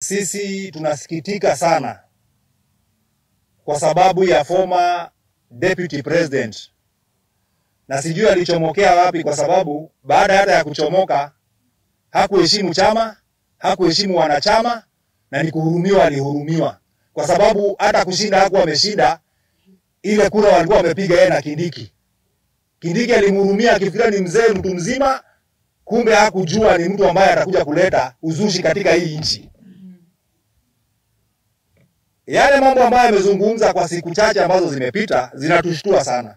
sisi tunasikitika sana kwa sababu ya former deputy president, na sijui alichomokea wapi, kwa sababu baada hata ya kuchomoka hakuheshimu chama, hakuheshimu wanachama, na ni kuhurumiwa alihurumiwa, kwa sababu hata kushinda hakuwa ameshinda ile kura walikuwa wamepiga yeye na Kindiki. Kindiki alimhurumia akifikiria ni mzee mtu mzima, kumbe hakujua ni mtu ambaye atakuja kuleta uzushi katika hii nchi. Yale mambo ambayo amezungumza kwa siku chache ambazo zimepita zinatushtua sana.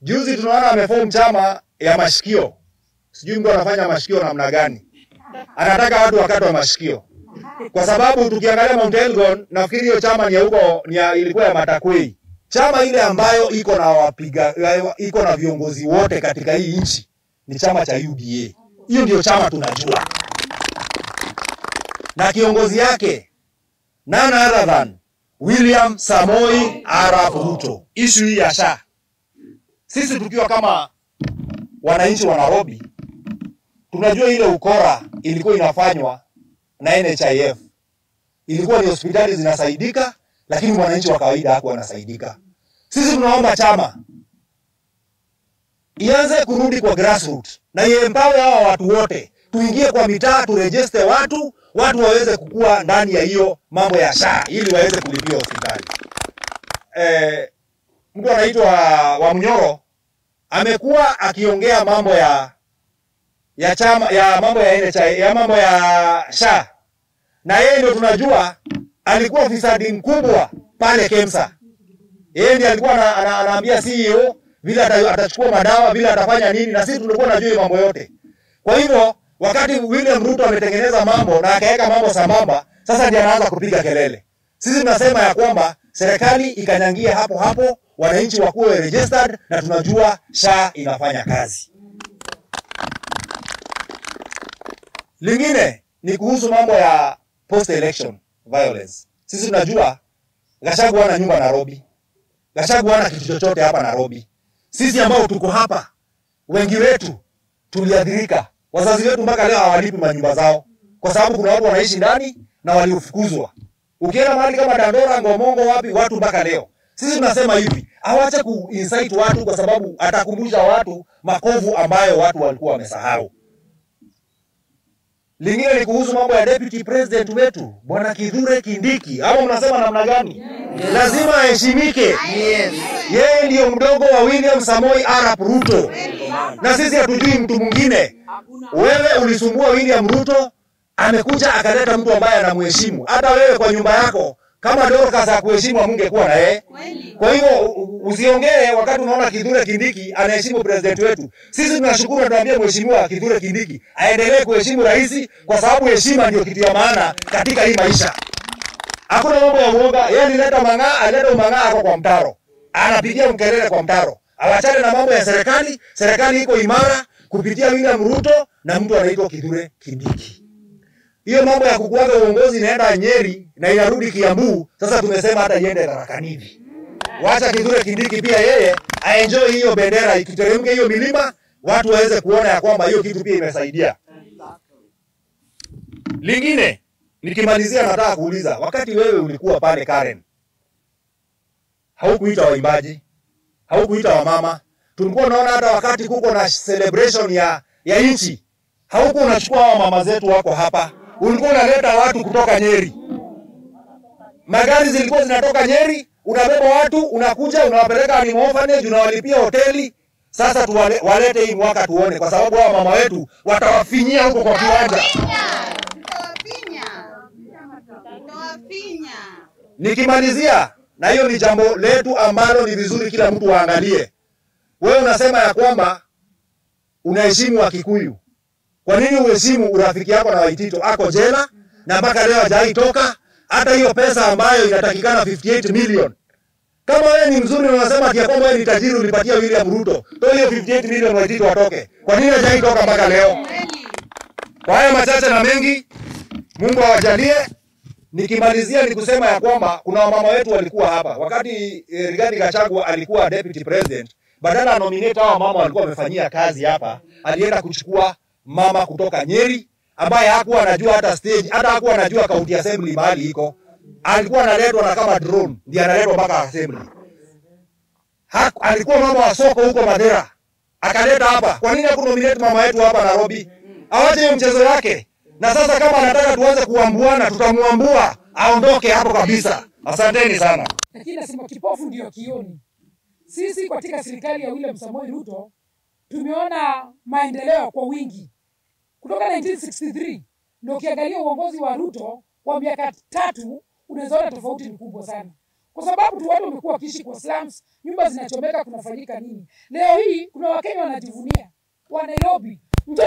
Juzi tunaona ameform chama ya mashikio. Sijui mtu anafanya mashikio namna gani. Anataka watu wakatwe mashikio. Kwa sababu tukiangalia Mount Elgon, nafikiri hiyo chama ilikuwa ya Matakwei. Chama ile ambayo iko na viongozi wote katika hii nchi ni chama cha UDA. Hiyo ndio chama tunajua. Na kiongozi yake none other than William Samoei Arap Ruto. Issue ya SHA. Sisi tukiwa kama wananchi wa Nairobi, tunajua ile ukora ilikuwa inafanywa na NHIF. Ilikuwa ni hospitali zinasaidika, lakini mwananchi wa kawaida hakuwa anasaidika. Sisi tunaomba chama ianze kurudi kwa grassroots na iempower hao watu wote. Tuingie kwa mitaa, turejeste watu waweze kukua ndani ya hiyo mambo ya SHA ili waweze kulipia hospitali. Mtu anaitwa wa Munyoro amekuwa akiongea mambo ya chama ya mambo ya NHI ya mambo ya SHA, na yeye ndio tunajua alikuwa fisadi mkubwa pale KEMSA. Yeye ndiye alikuwa anaambia CEO vile atachukua madawa, vile atafanya nini, na sisi tulikuwa tunajua mambo yote. Kwa hivyo wakati William Ruto ametengeneza mambo na akaweka mambo sambamba, sasa ndiye anaanza kupiga kelele. Sisi tunasema ya kwamba serikali ikanyangie hapo, wananchi wakuwe registered, na tunajua SHA inafanya kazi. Lingine ni kuhusu mambo ya post election violence. Sisi tunajua Gachagua ana nyumba Nairobi. Gachagua ana kitu chochote hapa Nairobi. Sisi ambao tuko hapa, wengi wetu tuliadhirika. Wazazi wetu mpaka leo hawalipi manyumba zao kwa sababu kuna watu wanaishi ndani na waliofukuzwa. Ukienda mahali kama Dandora, Ngomongo, wapi, watu mpaka leo. Sisi tunasema hivi, awache kuinsight watu, kwa sababu atakumbusha watu makovu ambayo watu walikuwa wamesahau. Lingine ni kuhusu mambo ya deputy president wetu, Bwana Kithure Kindiki. Hapo mnasema namna gani? Lazima aheshimike. Yes. Yeye ndio mdogo wa William Samoei Arap Ruto. Na sisi hatujui mtu mwingine. Wewe ulisumbua William Ruto, amekuja akaleta mtu ambaye anamheshimu. Hata wewe kwa nyumba yako kama Dorcas hakuheshimu, amungekuwa na yeye. Kwa hivyo usiongee wakati unaona Kithure Kindiki anaheshimu president wetu. Sisi tunashukuru na tunaambia mheshimiwa Kithure Kindiki aendelee kuheshimu rais, kwa sababu heshima ndio kitu ya maana katika hii maisha. Hakuna mambo ya uoga. Yeye alileta mang'aa, alileta umang'aa hapo kwa mtaro. Anapigia mkelele kwa mtaro. Awachane na mambo ya serikali. Serikali iko imara kupitia William Ruto na mtu anaitwa Kithure Kindiki. Hiyo mambo ya kukuaga uongozi inaenda Nyeri na inarudi Kiambu, sasa tumesema hata iende Tharaka Nithi. Wacha Kithure Kindiki pia yeye aenjoy hiyo bendera ikiteremke hiyo milima, watu waweze kuona ya kwamba hiyo kitu pia imesaidia. Lingine nikimalizia, nataka kuuliza, wakati wewe ulikuwa pale Karen, haukuita waimbaji, haukuita wamama. Tulikuwa naona hata wakati kuko na celebration ya nchi, haukuwa unachukua hawa mama zetu wako hapa. Ulikuwa unaleta watu kutoka Nyeri. Magari zilikuwa zinatoka Nyeri, unabeba watu, unakuja, unawapeleka ni orphanage, unawalipia hoteli. Sasa walete hii mwaka tuone, kwa sababu hawa mama wetu watawafinyia huko kwa kiwanja. Nikimalizia, na hiyo ni jambo letu ambalo ni vizuri kila mtu waangalie. Wewe unasema ya kwamba unaheshimu wa Kikuyu. Kwa nini uheshimu urafiki yako na Waitito ako jela na mpaka leo hajaitoka? Hata hiyo pesa ambayo inatakikana 58 million. Kama wewe ni mzuri na unasema ati kwamba wewe ni tajiri ulipatia William Ruto, toa hiyo 58 million Waitito watoke. Kwa nini hajaitoka mpaka leo? Kwa haya machache na mengi, Mungu awajalie. Nikimalizia ni kusema ya kwamba kuna wamama wetu walikuwa hapa. Wakati Rigathi Gachagua alikuwa deputy president, badala ya nominate hawa mama walikuwa wamefanyia kazi hapa, alienda kuchukua mama kutoka Nyeri, ambaye hakuwa anajua hata stage, hata hakuwa anajua county assembly mahali iko. Alikuwa analetwa na kama drone, ndiye analetwa mpaka assembly. Alikuwa mama wa soko huko Madera, akaleta hapa. Kwa nini hakunominate mama yetu hapa Nairobi? Awache mchezo yake. Na sasa kama anataka tuanze kuambuana, tutamuambua, aondoke hapo kabisa. Asanteni sana. Lakini nasema kipofu ndio kioni. Sisi katika serikali ya William Samoei Ruto tumeona maendeleo kwa wingi. Kutoka 1963 ndio ukiangalia uongozi wa Ruto kwa miaka 3 unaona tofauti ni kubwa sana. Kwa sababu tu watu wamekuwa wakiishi kwa slums, nyumba zinachomeka, kunafanyika nini? Leo hii kuna Wakenya wanajivunia wa Nairobi. Mtu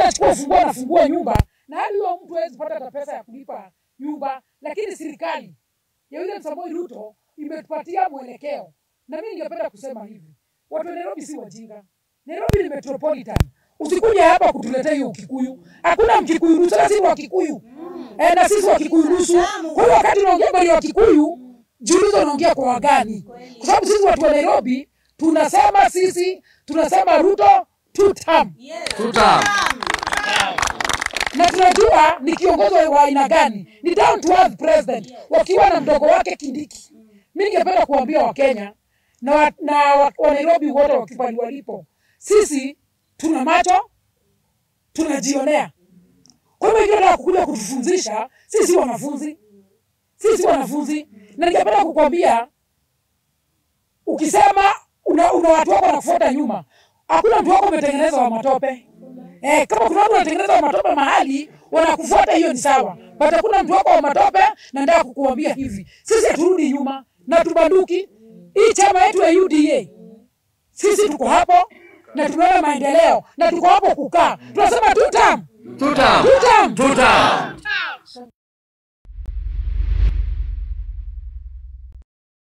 anafungua nyumba na hadi huyo mtu hawezi pata hata pesa ya kulipa nyumba, lakini serikali ya William Samoei Ruto imetupatia mwelekeo. Na mimi ningependa kusema hivi, watu wa Nairobi si wajinga. Nairobi ni metropolitan. Usikuje hapa kutuletea hiyo Kikuyu. Hakuna Mkikuyu nusu, sisi wa Kikuyu. Na sisi wa Kikuyu nusu. Kwa hiyo wakati unaongea bali wa Kikuyu, jiulize unaongea kwa wagani. Kwa sababu sisi watu wa Nairobi tunasema Ruto 2 term. 2 term. Na tunajua ni kiongozi wa aina gani. Ni down to earth president wakiwa na mdogo wake Kindiki. Mimi ningependa kuambia Wakenya na wa Nairobi wote wakipali walipo. Sisi tuna macho, tunajionea. Kwa hivyo ndio kukuja kutufunzisha, sisi wanafunzi. Na ningependa kukwambia, ukisema una watu wako wanakufuata nyuma, hakuna mtu wako umetengeneza wa matope. Kama kuna watu wanatengeneza wa matope mahali, wanakufuata, hiyo ni sawa. But hakuna mtu wako wa matope, na ndio kukuambia hivi. Sisi haturudi nyuma na tubanduki. Hii chama yetu ya UDA, sisi tuko hapo na tunaona maendeleo na tuko hapo kukaa. Tunasema 2 term.